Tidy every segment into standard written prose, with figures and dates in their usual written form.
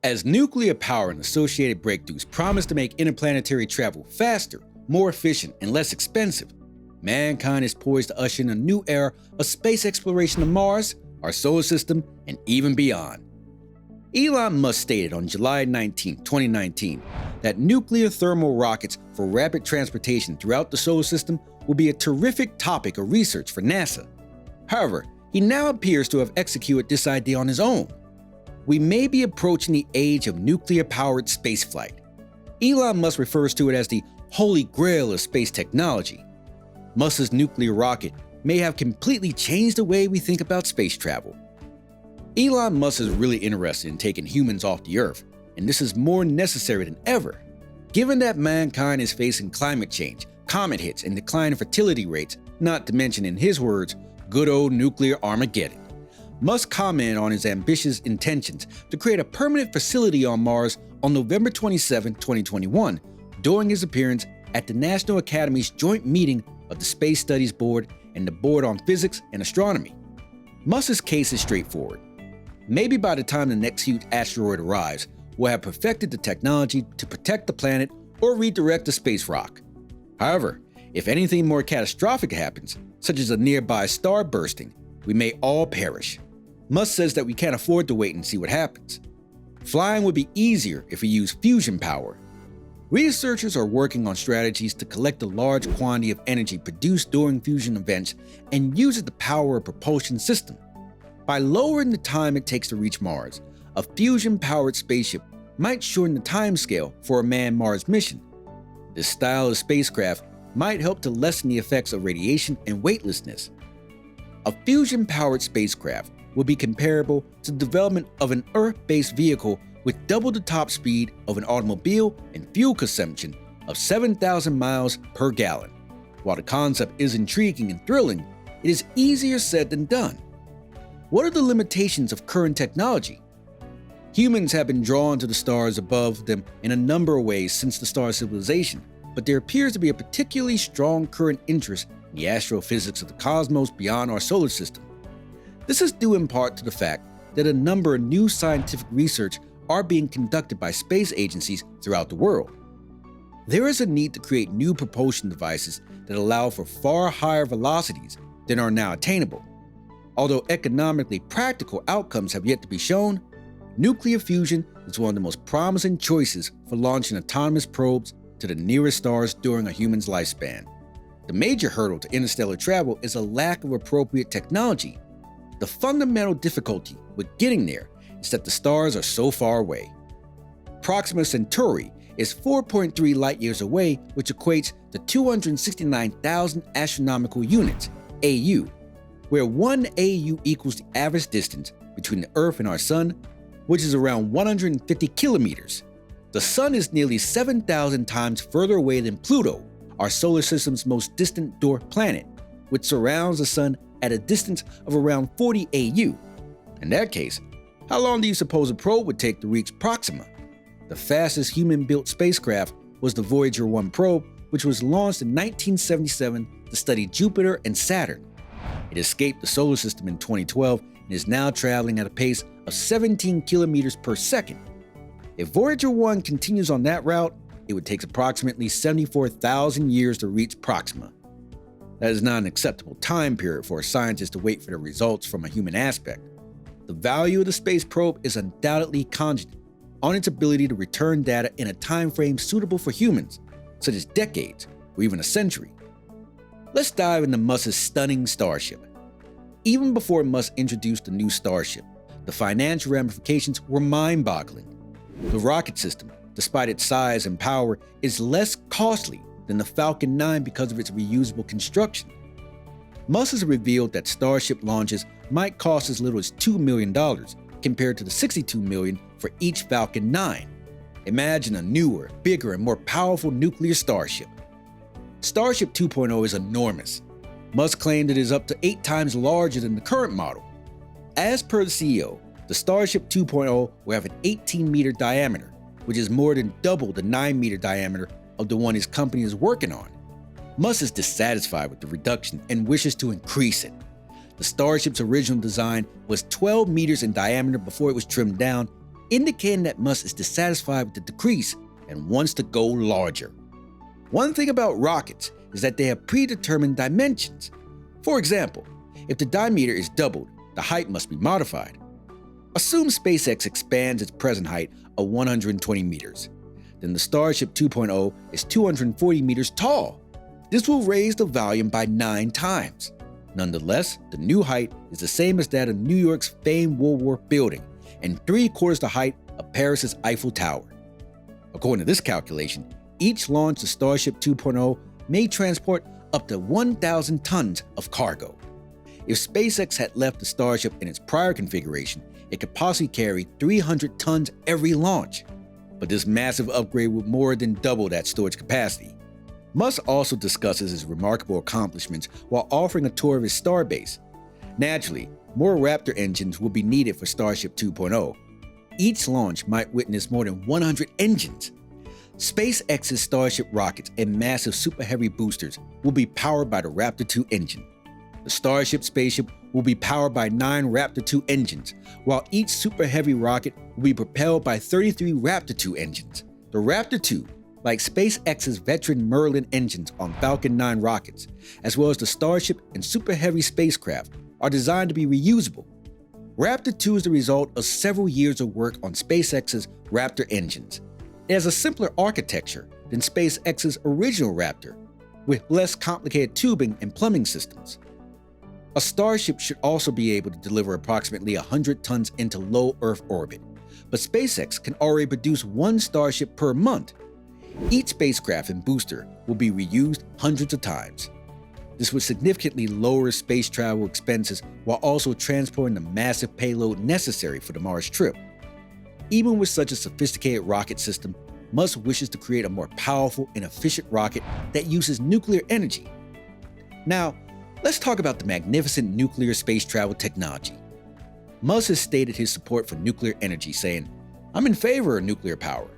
As nuclear power and associated breakthroughs promise to make interplanetary travel faster, more efficient, and less expensive, mankind is poised to usher in a new era of space exploration of Mars, our solar system, and even beyond. Elon Musk stated on July 19, 2019, that nuclear thermal rockets for rapid transportation throughout the solar system will be a terrific topic of research for NASA. However, he now appears to have executed this idea on his own. We may be approaching the age of nuclear-powered spaceflight. Elon Musk refers to it as the holy grail of space technology. Musk's nuclear rocket may have completely changed the way we think about space travel. Elon Musk is really interested in taking humans off the Earth, and this is more necessary than ever. Given that mankind is facing climate change, comet hits, and declining fertility rates, not to mention, in his words, good old nuclear Armageddon. Musk commented on his ambitious intentions to create a permanent facility on Mars on November 27, 2021, during his appearance at the National Academy's joint meeting of the Space Studies Board and the Board on Physics and Astronomy. Musk's case is straightforward. Maybe by the time the next huge asteroid arrives, we'll have perfected the technology to protect the planet or redirect a space rock. However, if anything more catastrophic happens, such as a nearby star bursting, we may all perish. Musk says that we can't afford to wait and see what happens. Flying would be easier if we use fusion power. Researchers are working on strategies to collect a large quantity of energy produced during fusion events and use it to power a propulsion system. By lowering the time it takes to reach Mars, a fusion-powered spaceship might shorten the timescale for a manned Mars mission. This style of spacecraft might help to lessen the effects of radiation and weightlessness. A fusion-powered spacecraft would be comparable to the development of an Earth-based vehicle with double the top speed of an automobile and fuel consumption of 7,000 miles per gallon. While the concept is intriguing and thrilling, it is easier said than done. What are the limitations of current technology? Humans have been drawn to the stars above them in a number of ways since the star civilization, but there appears to be a particularly strong current interest in the astrophysics of the cosmos beyond our solar system. This is due in part to the fact that a number of new scientific research are being conducted by space agencies throughout the world. There is a need to create new propulsion devices that allow for far higher velocities than are now attainable. Although economically practical outcomes have yet to be shown, nuclear fusion is one of the most promising choices for launching autonomous probes to the nearest stars during a human's lifespan. The major hurdle to interstellar travel is a lack of appropriate technology. The fundamental difficulty with getting there is that the stars are so far away. Proxima Centauri is 4.3 light-years away, which equates to 269,000 astronomical units, AU, where 1 AU equals the average distance between the Earth and our Sun, which is around 150 kilometers. The Sun is nearly 7,000 times further away than Pluto, our solar system's most distant dwarf planet, which surrounds the Sun at a distance of around 40 AU. In that case, how long do you suppose a probe would take to reach Proxima? The fastest human-built spacecraft was the Voyager 1 probe, which was launched in 1977 to study Jupiter and Saturn. It escaped the solar system in 2012 and is now traveling at a pace of 17 kilometers per second. If Voyager 1 continues on that route, it would take approximately 74,000 years to reach Proxima. That is not an acceptable time period for a scientist to wait for the results from a human aspect. The value of the space probe is undoubtedly contingent on its ability to return data in a time frame suitable for humans, such as decades or even a century. Let's dive into Musk's stunning Starship. Even before Musk introduced the new Starship, the financial ramifications were mind-boggling. The rocket system, despite its size and power, is less costly than the Falcon 9 because of its reusable construction. Musk has revealed that Starship launches might cost as little as $2 million compared to the $62 million for each Falcon 9. Imagine a newer, bigger, and more powerful nuclear Starship. Starship 2.0 is enormous. Musk claimed it is up to 8 times larger than the current model. As per the CEO, the Starship 2.0 will have an 18-meter diameter, which is more than double the 9-meter diameter of the one his company is working on. Musk is dissatisfied with the reduction and wishes to increase it. The Starship's original design was 12 meters in diameter before it was trimmed down, indicating that Musk is dissatisfied with the decrease and wants to go larger. One thing about rockets is that they have predetermined dimensions. For example, if the diameter is doubled, the height must be modified. Assume SpaceX expands its present height of 120 meters. Then the Starship 2.0 is 240 meters tall. This will raise the volume by 9 times. Nonetheless, the new height is the same as that of New York's famed World War building and 3/4 the height of Paris's Eiffel Tower. According to this calculation, each launch of Starship 2.0 may transport up to 1,000 tons of cargo. If SpaceX had left the Starship in its prior configuration, it could possibly carry 300 tons every launch. But this massive upgrade would more than double that storage capacity. Musk also discusses his remarkable accomplishments while offering a tour of his starbase. Naturally, more Raptor engines will be needed for Starship 2.0. Each launch might witness more than 100 engines. SpaceX's Starship rockets and massive Super Heavy boosters will be powered by the Raptor 2 engine. The Starship spaceship will be powered by 9 Raptor 2 engines, while each Super Heavy rocket will be propelled by 33 Raptor 2 engines. The Raptor 2, like SpaceX's veteran Merlin engines on Falcon 9 rockets, as well as the Starship and Super Heavy spacecraft, are designed to be reusable. Raptor 2 is the result of several years of work on SpaceX's Raptor engines. It has a simpler architecture than SpaceX's original Raptor, with less complicated tubing and plumbing systems. A Starship should also be able to deliver approximately 100 tons into low Earth orbit, but SpaceX can already produce 1 Starship per month. Each spacecraft and booster will be reused hundreds of times. This would significantly lower space travel expenses while also transporting the massive payload necessary for the Mars trip. Even with such a sophisticated rocket system, Musk wishes to create a more powerful and efficient rocket that uses nuclear energy. Now, let's talk about the magnificent nuclear space travel technology. Musk has stated his support for nuclear energy, saying, "I'm in favor of nuclear power.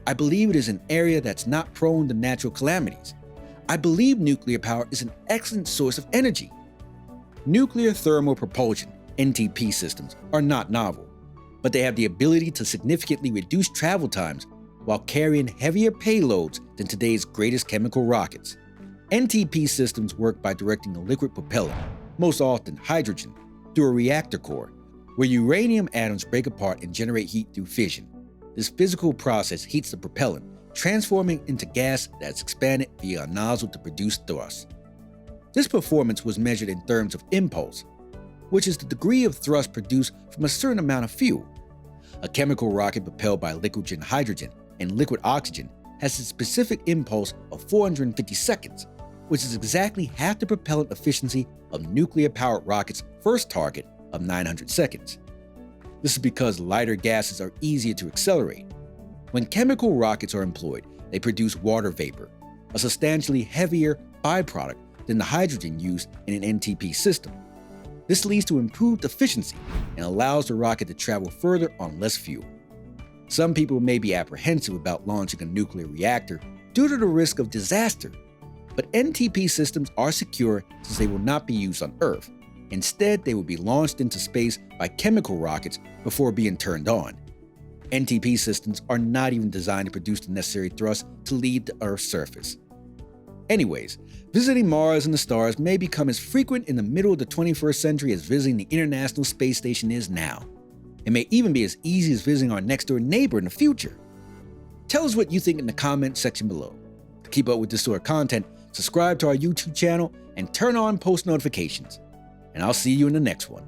I believe it is an area that's not prone to natural calamities. I believe nuclear power is an excellent source of energy." Nuclear thermal propulsion, NTP systems, are not novel, but they have the ability to significantly reduce travel times while carrying heavier payloads than today's greatest chemical rockets. NTP systems work by directing a liquid propellant, most often hydrogen, through a reactor core, where uranium atoms break apart and generate heat through fission. This physical process heats the propellant, transforming into gas that's expanded via a nozzle to produce thrust. This performance was measured in terms of impulse, which is the degree of thrust produced from a certain amount of fuel. A chemical rocket propelled by liquid hydrogen and liquid oxygen has a specific impulse of 450 seconds, which is exactly half the propellant efficiency of nuclear-powered rockets' first target of 900 seconds. This is because lighter gases are easier to accelerate. When chemical rockets are employed, they produce water vapor, a substantially heavier byproduct than the hydrogen used in an NTP system. This leads to improved efficiency and allows the rocket to travel further on less fuel. Some people may be apprehensive about launching a nuclear reactor due to the risk of disaster, but NTP systems are secure since they will not be used on Earth. Instead, they will be launched into space by chemical rockets before being turned on. NTP systems are not even designed to produce the necessary thrust to leave the Earth's surface. Anyways, visiting Mars and the stars may become as frequent in the middle of the 21st century as visiting the International Space Station is now. It may even be as easy as visiting our next-door neighbor in the future. Tell us what you think in the comment section below. To keep up with this sort of content, subscribe to our YouTube channel and turn on post notifications. And I'll see you in the next one.